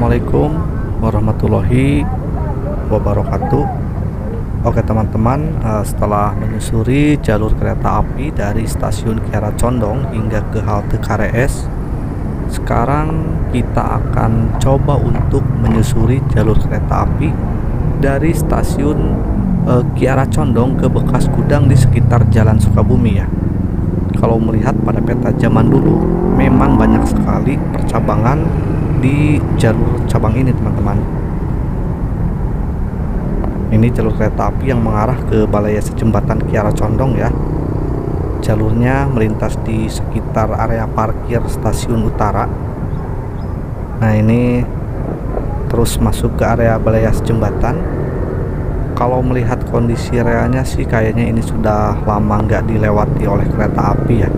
Assalamualaikum warahmatullahi wabarakatuh. Oke teman-teman, setelah menyusuri jalur kereta api dari stasiun Kiara Condong hingga ke halte KRS, sekarang kita akan coba untuk menyusuri jalur kereta api dari stasiun Kiara Condong ke bekas gudang di sekitar Jalan Sukabumi ya. Kalau melihat pada peta zaman dulu, memang banyak sekali percabangan di jalur cabang ini teman-teman. Ini jalur kereta api yang mengarah ke Balai Yasa Jembatan Kiara Condong ya. Jalurnya melintas di sekitar area parkir stasiun utara. Nah ini terus masuk ke area Balai Yasa Jembatan. Kalau melihat kondisi relnya sih kayaknya ini sudah lama nggak dilewati oleh kereta api ya.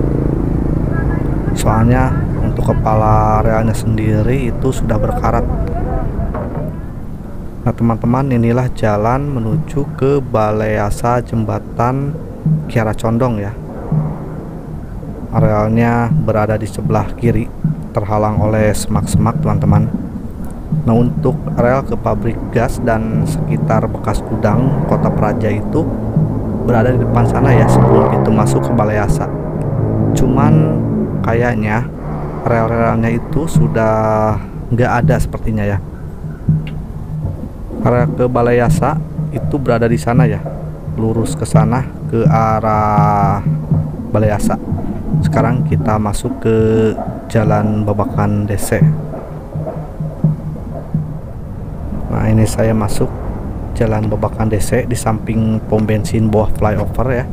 Soalnya untuk kepala relnya sendiri itu sudah berkarat. Nah teman-teman, inilah jalan menuju ke Balai Yasa Jembatan Kiara Condong ya. Relnya berada di sebelah kiri, terhalang oleh semak-semak teman-teman. Nah untuk rel ke pabrik gas dan sekitar bekas gudang Kota Praja itu berada di depan sana ya, sebelum pintu masuk ke Balai Yasa. Cuman kayaknya rel-relnya itu sudah nggak ada sepertinya ya. Rel ke Balai Yasa itu berada di sana ya, lurus ke sana ke arah Balai Yasa. Sekarang kita masuk ke Jalan Babakan DC. Nah ini saya masuk Jalan Babakan DC di samping pom bensin bawah flyover ya.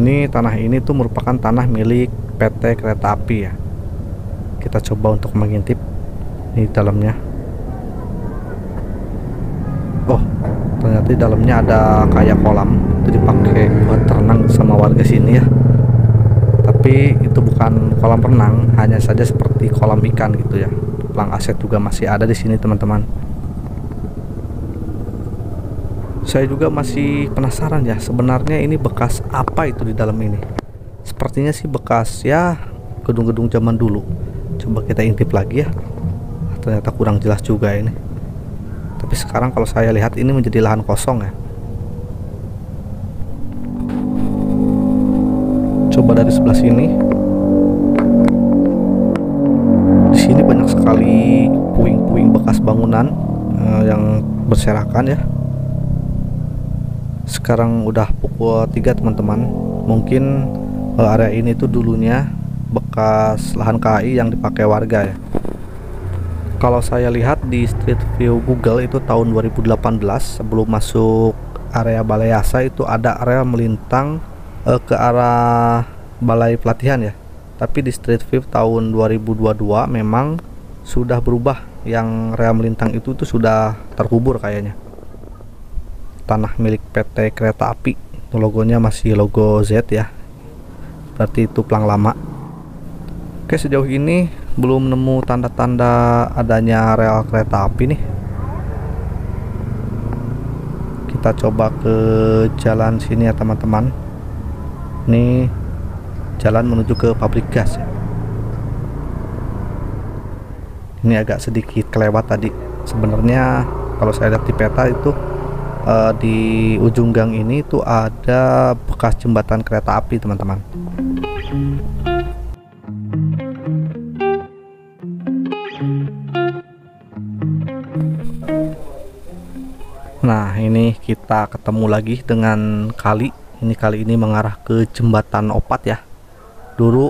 Ini tanah ini tuh merupakan tanah milik PT Kereta Api ya. Kita coba untuk mengintip di dalamnya. Oh, ternyata di dalamnya ada kayak kolam, itu dipakai buat renang sama warga sini ya. Tapi itu bukan kolam renang, hanya saja seperti kolam ikan gitu ya. Pelang aset juga masih ada di sini teman-teman. Saya juga masih penasaran ya, sebenarnya ini bekas apa itu di dalam ini. Sepertinya sih bekas ya gedung-gedung zaman dulu. Coba kita intip lagi ya. Ternyata kurang jelas juga ini. Tapi sekarang kalau saya lihat ini menjadi lahan kosong ya. Coba dari sebelah sini. Di sini banyak sekali puing-puing bekas bangunan yang berserakan ya. Sekarang udah pukul 3 teman-teman. Mungkin area ini tuh dulunya bekas lahan KAI yang dipakai warga ya. Kalau saya lihat di Street View Google itu tahun 2018, sebelum masuk area Balai Yasa itu ada area melintang ke arah Balai Pelatihan ya. Tapi di Street View tahun 2022 memang sudah berubah, yang rel melintang itu tuh sudah terkubur kayaknya. Tanah milik PT Kereta Api, logonya masih logo Z ya, berarti itu pelang lama. Oke, sejauh ini belum nemu tanda-tanda adanya rel kereta api nih. Kita coba ke jalan sini ya teman-teman. Ini jalan menuju ke pabrik gas ya. Ini agak sedikit kelewat tadi. Sebenarnya kalau saya lihat di peta itu di ujung gang ini tuh ada bekas jembatan kereta api teman-teman. Nah ini kita ketemu lagi dengan kali. Ini kali ini mengarah ke jembatan Opat ya. Dulu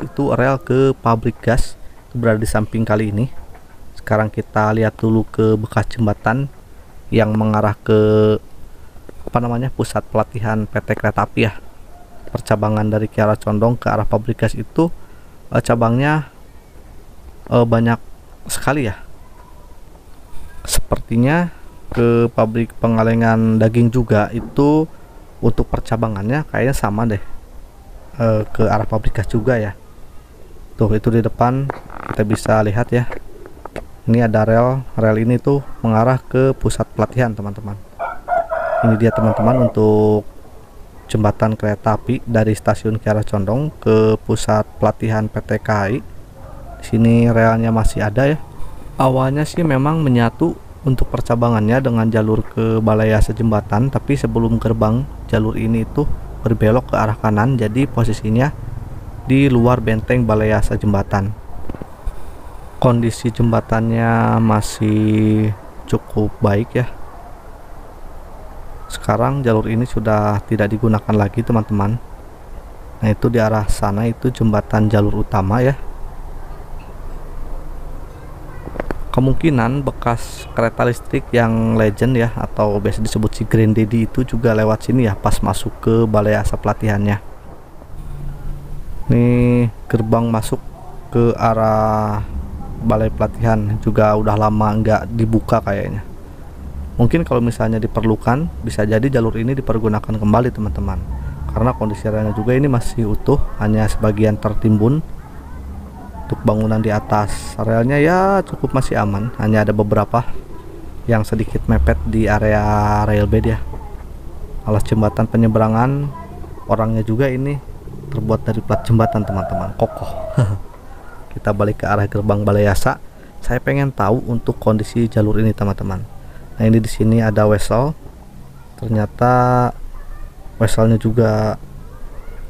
itu rel ke pabrik gas itu berada di samping kali ini. Sekarang kita lihat dulu ke bekas jembatan yang mengarah ke pusat pelatihan PT Kereta Api ya. Percabangan dari Kiara Condong ke arah pabrik gas itu cabangnya banyak sekali ya. Sepertinya ke pabrik pengalengan daging juga itu untuk percabangannya kayaknya sama deh, ke arah pabrik gas juga ya. Tuh itu di depan kita bisa lihat ya, ini ada rel ini tuh mengarah ke pusat pelatihan teman-teman. Ini dia teman-teman untuk jembatan kereta api dari stasiun Kiara Condong ke pusat pelatihan PT KAI. Di Sini relnya masih ada ya. Awalnya sih memang menyatu untuk percabangannya dengan jalur ke Balayasa Jembatan, tapi sebelum gerbang jalur ini itu berbelok ke arah kanan, jadi posisinya di luar benteng Balayasa Jembatan. Kondisi jembatannya masih cukup baik ya. Sekarang jalur ini sudah tidak digunakan lagi teman-teman. Nah itu di arah sana itu jembatan jalur utama ya. Kemungkinan bekas kereta listrik yang legend ya, atau biasa disebut si Grand Daddy, itu juga lewat sini ya pas masuk ke balai asap pelatihannya. Ini gerbang masuk ke arah balai pelatihan juga udah lama nggak dibuka kayaknya. Mungkin kalau misalnya diperlukan, bisa jadi jalur ini dipergunakan kembali teman-teman, karena kondisi relnya juga ini masih utuh, hanya sebagian tertimbun. Untuk bangunan di atas relnya ya cukup masih aman, hanya ada beberapa yang sedikit mepet di area railbed ya. Alas jembatan penyeberangan orangnya juga ini terbuat dari plat jembatan teman-teman, kokoh. Kita balik ke arah gerbang Balayasa. Saya pengen tahu untuk kondisi jalur ini teman-teman. Nah ini di sini ada wesel, ternyata weselnya juga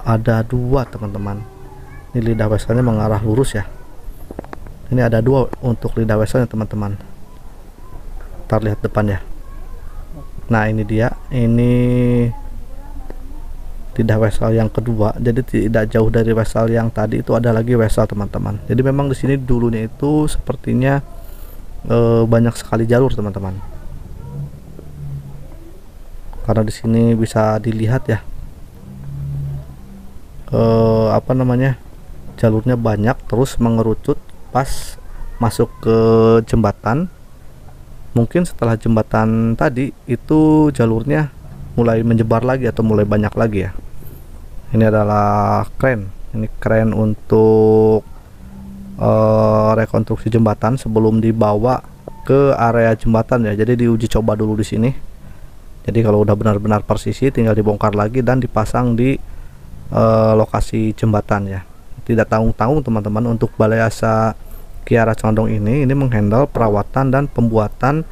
ada dua teman-teman. Ini lidah weselnya mengarah lurus ya. Ini ada dua untuk lidah weselnya teman-teman. Ntar lihat depan ya. Nah ini dia, ini lidah wesel yang kedua. Jadi tidak jauh dari wesel yang tadi itu ada lagi wesel teman-teman. Jadi memang di sini dulunya itu sepertinya banyak sekali jalur teman-teman. Karena di sini bisa dilihat ya, jalurnya banyak terus mengerucut pas masuk ke jembatan. Mungkin setelah jembatan tadi itu jalurnya mulai menyebar lagi atau mulai banyak lagi ya. Ini adalah kren, ini kren untuk rekonstruksi jembatan sebelum dibawa ke area jembatan ya. Jadi diuji coba dulu di sini. Jadi kalau udah benar-benar persisi tinggal dibongkar lagi dan dipasang di lokasi jembatan ya. Tidak tanggung-tanggung teman-teman. Untuk Balayasa Kiara Condong ini menghandle perawatan dan pembuatan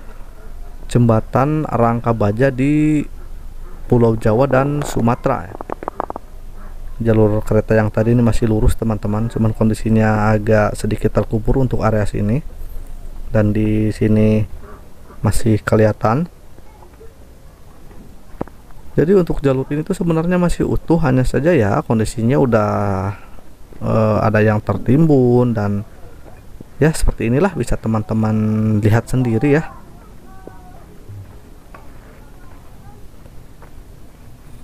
jembatan rangka baja di Pulau Jawa dan Sumatera ya. Jalur kereta yang tadi ini masih lurus teman-teman, cuman kondisinya agak sedikit terkubur untuk area sini, dan di sini masih kelihatan. Jadi untuk jalur ini tuh sebenarnya masih utuh, hanya saja ya kondisinya udah ada yang tertimbun, dan ya seperti inilah, bisa teman-teman lihat sendiri ya.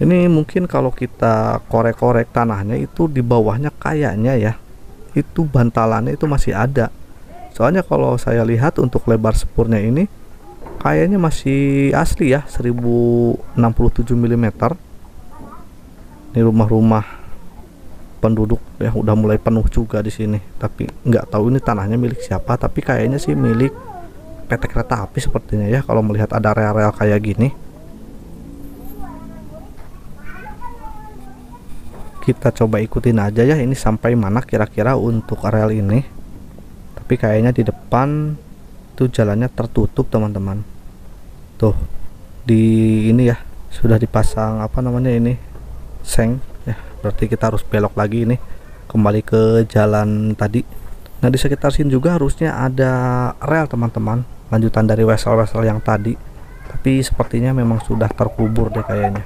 Ini mungkin kalau kita korek-korek tanahnya itu di bawahnya kayaknya ya itu bantalannya itu masih ada. Soalnya kalau saya lihat untuk lebar sepurnya ini kayaknya masih asli ya, 1067 mm. Ini rumah-rumah penduduk ya udah mulai penuh juga di sini, tapi nggak tahu ini tanahnya milik siapa, tapi kayaknya sih milik PT Kereta Api sepertinya ya kalau melihat ada rel-rel kayak gini. Kita coba ikutin aja ya ini sampai mana kira-kira untuk rel ini. Tapi kayaknya di depan itu jalannya tertutup teman-teman. Tuh di ini ya sudah dipasang apa namanya ini seng ya, berarti kita harus belok lagi ini kembali ke jalan tadi. Nah di sekitar sini juga harusnya ada rel teman-teman, lanjutan dari wesel-wesel yang tadi, tapi sepertinya memang sudah terkubur deh kayaknya.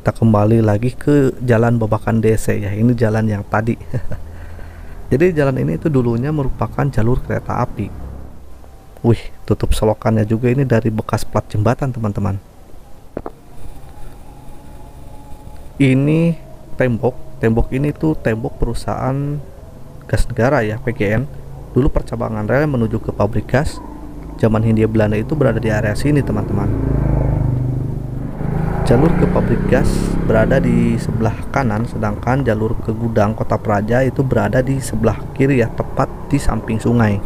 Kita kembali lagi ke jalan Babakan DC ya, ini jalan yang tadi. Jadi jalan ini itu dulunya merupakan jalur kereta api. Wih, tutup selokannya juga ini dari bekas plat jembatan teman-teman. Ini tembok ini tuh tembok perusahaan gas negara ya, PGN. Dulu percabangan rel menuju ke pabrik gas zaman Hindia Belanda itu berada di area sini teman-teman. Jalur ke pabrik gas berada di sebelah kanan, sedangkan jalur ke gudang Kota Praja itu berada di sebelah kiri ya, tepat di samping sungai.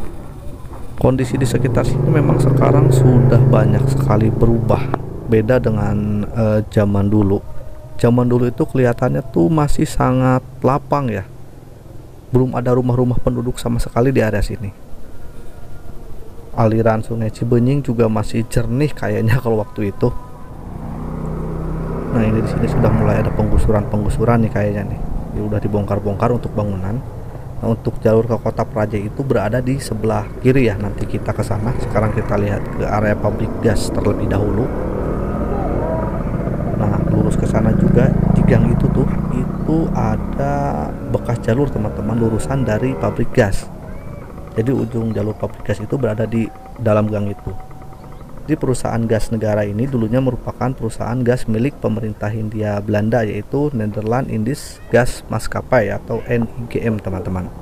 Kondisi di sekitar sini memang sekarang sudah banyak sekali berubah, beda dengan zaman dulu. Zaman dulu itu kelihatannya tuh masih sangat lapang ya. belum ada rumah-rumah penduduk sama sekali di area sini. Aliran Sungai Cibenying juga masih jernih kayaknya kalau waktu itu. Nah, ini di sini sudah mulai ada penggusuran nih kayaknya nih. Ini udah dibongkar-bongkar untuk bangunan. Nah, untuk jalur ke Kota Praja itu berada di sebelah kiri ya. Nanti kita ke sana. Sekarang kita lihat ke area pabrik gas terlebih dahulu. Nah, lurus ke sana juga di gang itu tuh, itu ada bekas jalur teman-teman, lurusan dari pabrik gas. Jadi ujung jalur pabrik gas itu berada di dalam gang itu. Di perusahaan gas negara ini dulunya merupakan perusahaan gas milik pemerintah Hindia Belanda, yaitu Nederland Indisch Gas Maskapai atau NIGM teman-teman.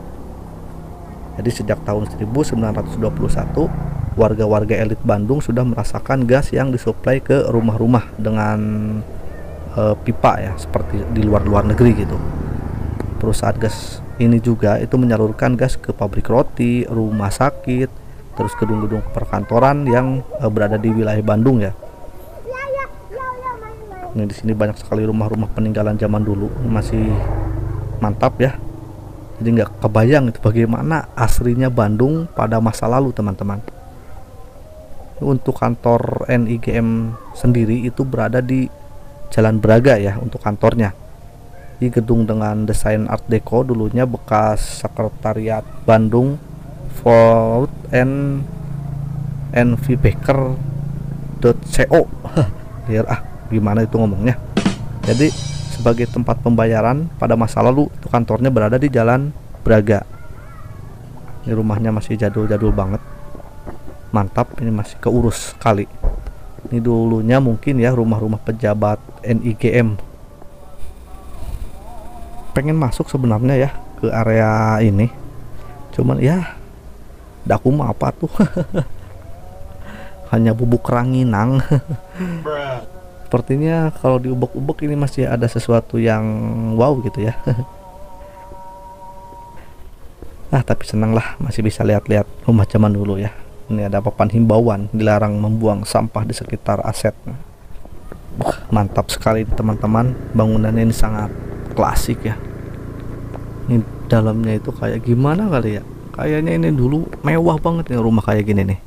Jadi sejak tahun 1921 warga-warga elit Bandung sudah merasakan gas yang disuplai ke rumah-rumah dengan pipa ya, seperti di luar negeri gitu. Perusahaan gas ini juga itu menyalurkan gas ke pabrik roti, rumah sakit, terus gedung-gedung perkantoran yang berada di wilayah Bandung ya. Ini di sini banyak sekali rumah-rumah peninggalan zaman dulu, masih mantap ya. Jadi nggak kebayang itu bagaimana aslinya Bandung pada masa lalu teman-teman. Untuk kantor NIGM sendiri itu berada di Jalan Braga ya untuk kantornya. Di gedung dengan desain Art Deco, dulunya bekas sekretariat Bandung Food and NV Baker.co biar gimana itu ngomongnya. Jadi sebagai tempat pembayaran pada masa lalu itu kantornya berada di Jalan Braga. Ini rumahnya masih jadul-jadul banget, mantap, ini masih keurus sekali. Ini dulunya mungkin ya rumah-rumah pejabat NIGM. Pengen masuk sebenarnya ya ke area ini, cuman ya daku mah apa tuh hanya bubuk ranginang. Sepertinya kalau diubek-ubek ini masih ada sesuatu yang wow gitu ya. Tapi senang lah masih bisa lihat-lihat rumah zaman dulu ya. Ini ada papan himbauan dilarang membuang sampah di sekitar aset. Mantap sekali teman-teman, bangunannya ini sangat klasik ya. Ini dalamnya itu kayak gimana kali ya, kayaknya ini dulu mewah banget nih rumah kayak gini nih.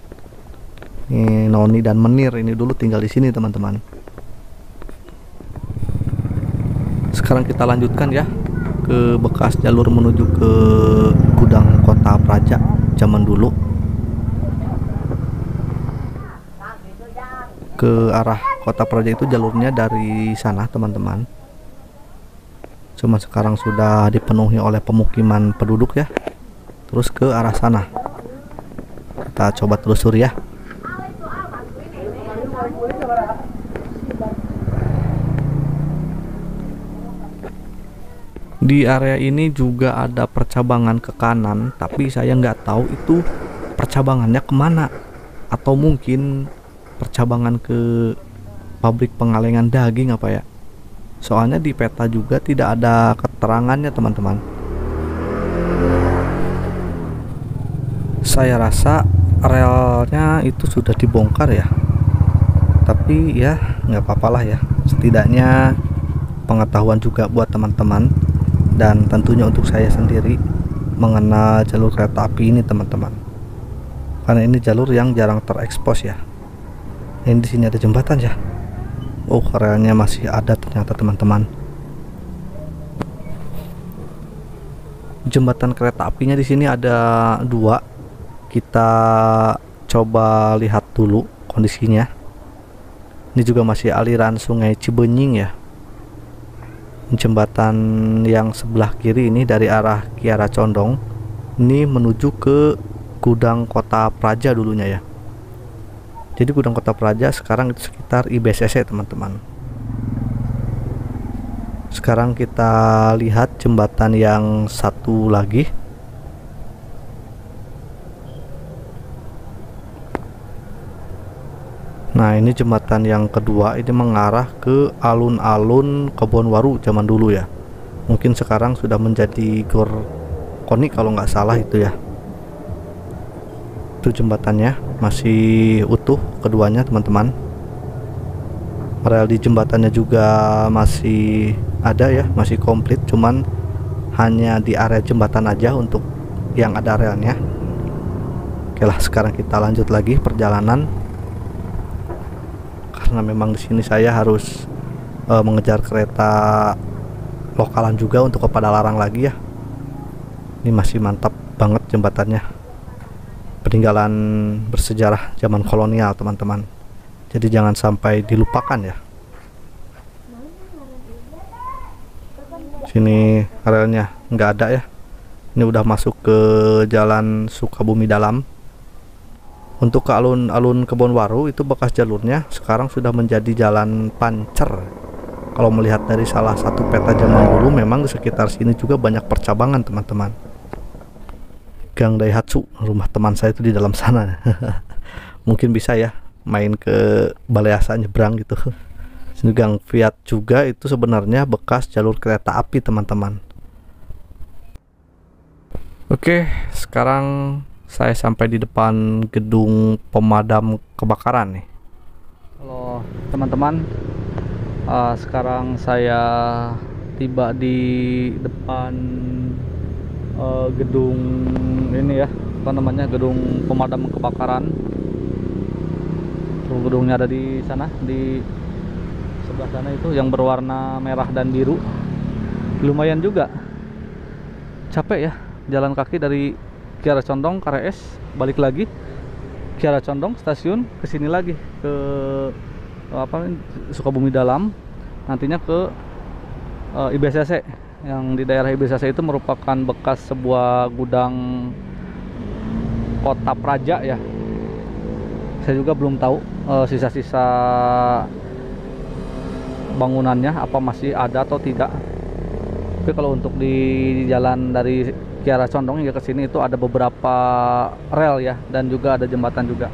Ini Noni dan Menir ini dulu tinggal di sini teman-teman. Sekarang kita lanjutkan ya ke bekas jalur menuju ke gudang Kota Praja zaman dulu, ke arah Kota Praja itu jalurnya dari sana teman-teman. Cuma sekarang sudah dipenuhi oleh pemukiman penduduk ya. Terus ke arah sana kita coba telusuri ya. Di area ini juga ada percabangan ke kanan, tapi saya nggak tahu itu percabangannya kemana, atau mungkin percabangan ke pabrik pengalengan daging apa ya. Soalnya di peta juga tidak ada keterangannya teman-teman. Saya rasa relnya itu sudah dibongkar ya, tapi ya nggak apa-apa lah ya, setidaknya pengetahuan juga buat teman-teman dan tentunya untuk saya sendiri mengenal jalur kereta api ini teman-teman, karena ini jalur yang jarang terekspos ya. Ini di sini ada jembatan ya. Oh, relnya masih ada ternyata teman-teman. Jembatan kereta apinya di sini ada dua. Kita coba lihat dulu kondisinya. Ini juga masih aliran Sungai Cibenying ya. Jembatan yang sebelah kiri ini dari arah Kiara Condong ini menuju ke gudang Kota Praja dulunya ya. Jadi gudang Kota Praja sekarang itu sekitar IBCC teman-teman. Sekarang kita lihat jembatan yang satu lagi. Nah, ini jembatan yang kedua, ini mengarah ke alun-alun Kebonwaru zaman dulu ya. Mungkin sekarang sudah menjadi Gor Koni kalau nggak salah itu ya. Itu jembatannya masih utuh keduanya teman-teman. Rel di jembatannya juga masih ada ya, masih komplit, cuman hanya di area jembatan aja untuk yang ada relnya. Oke lah, sekarang kita lanjut lagi perjalanan, karena memang di sini saya harus mengejar kereta lokalan juga untuk ke Padalarang lagi ya. Ini masih mantap banget jembatannya, peninggalan bersejarah zaman kolonial teman-teman, jadi jangan sampai dilupakan ya. Sini relnya nggak ada ya, ini udah masuk ke jalan Sukabumi Dalam. Untuk ke alun-alun Kebonwaru itu bekas jalurnya sekarang sudah menjadi jalan pancer. Kalau melihat dari salah satu peta zaman dulu, memang di sekitar sini juga banyak percabangan teman-teman. Gang Daihatsu, rumah teman saya itu di dalam sana. Mungkin bisa ya main ke Balai Asa nyebrang gitu. Sini Gang Fiat juga, itu sebenarnya bekas jalur kereta api teman-teman. Oke, sekarang saya sampai di depan gedung pemadam kebakaran nih. Halo teman-teman, sekarang saya tiba di depan gedung ini ya, apa namanya, gedung pemadam kebakaran. Gedungnya ada di sana, di sebelah sana itu yang berwarna merah dan biru. Lumayan juga capek ya, jalan kaki dari Kiara Condong, KRS, balik lagi Kiara Condong stasiun, ke sini lagi ke Sukabumi Dalam, nantinya ke IBCC. Yang di daerah IBCC itu merupakan bekas sebuah gudang kota praja ya. Saya juga belum tahu sisa-sisa bangunannya apa masih ada atau tidak. Tapi kalau untuk di jalan dari Kiara Condong hingga ke sini itu ada beberapa rel ya, dan juga ada jembatan juga.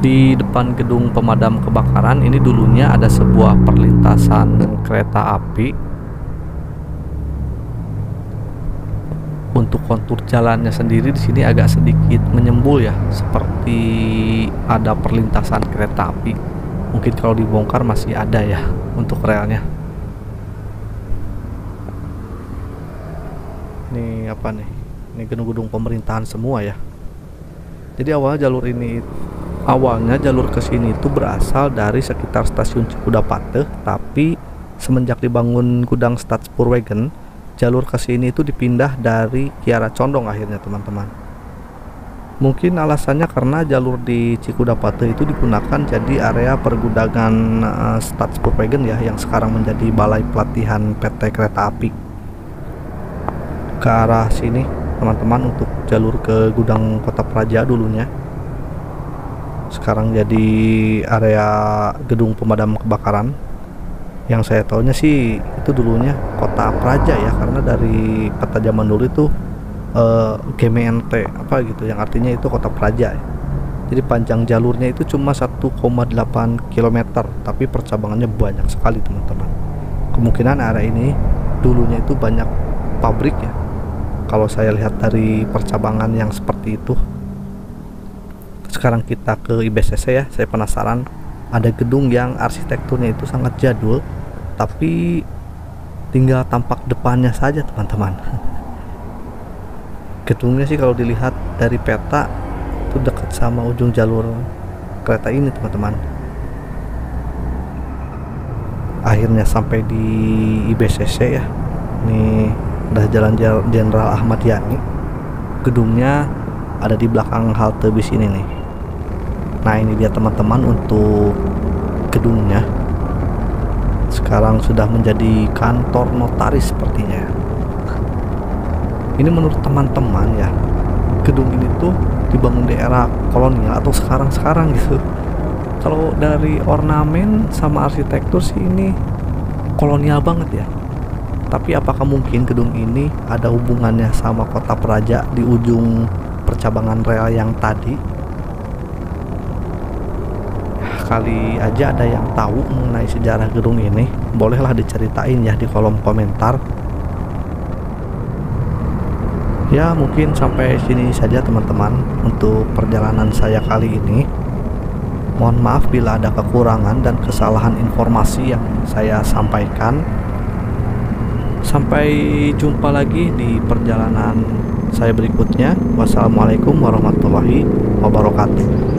Di depan gedung pemadam kebakaran ini dulunya ada sebuah perlintasan kereta api. Untuk kontur jalannya sendiri di sini agak sedikit menyembul ya, seperti ada perlintasan kereta api. Mungkin kalau dibongkar masih ada ya untuk relnya. Ini apa nih? Ini gedung-gedung pemerintahan semua ya. Jadi awalnya jalur ke sini itu berasal dari sekitar stasiun Cikudapate, tapi semenjak dibangun gudang Stadspurwegen, jalur ke sini itu dipindah dari Kiara Condong akhirnya teman-teman. Mungkin alasannya karena jalur di Cikudapate itu digunakan jadi area pergudangan Stadspurwegen ya, yang sekarang menjadi balai pelatihan PT Kereta Api. Ke arah sini teman-teman untuk jalur ke gudang Kota Praja dulunya, sekarang jadi area gedung pemadam kebakaran. Yang saya tahunya sih itu dulunya Kota Praja ya, karena dari peta zaman dulu itu GMNT apa gitu, yang artinya itu Kota Praja ya. Jadi panjang jalurnya itu cuma 1,8 km, tapi percabangannya banyak sekali teman-teman. Kemungkinan area ini dulunya itu banyak pabrik ya, kalau saya lihat dari percabangan yang seperti itu. Sekarang kita ke IBCC ya, saya penasaran. Ada gedung yang arsitekturnya itu sangat jadul, tapi tinggal tampak depannya saja teman-teman. Gedungnya sih kalau dilihat dari peta itu dekat sama ujung jalur kereta ini teman-teman. Akhirnya sampai di IBCC ya. Ini udah Jalan Jenderal Ahmad Yani. Gedungnya ada di belakang halte bis ini nih. Nah ini dia teman-teman untuk gedungnya. Sekarang sudah menjadi kantor notaris sepertinya. Ini menurut teman-teman ya, gedung ini tuh dibangun di era kolonial atau sekarang-sekarang gitu. Kalau dari ornamen sama arsitektur sih ini kolonial banget ya. Tapi apakah mungkin gedung ini ada hubungannya sama Kota Praja di ujung percabangan rel yang tadi? Kali aja ada yang tahu mengenai sejarah gedung ini, bolehlah diceritain ya di kolom komentar. Ya mungkin sampai sini saja teman-teman untuk perjalanan saya kali ini. Mohon maaf bila ada kekurangan dan kesalahan informasi yang saya sampaikan. Sampai jumpa lagi di perjalanan saya berikutnya. Wassalamualaikum warahmatullahi wabarakatuh.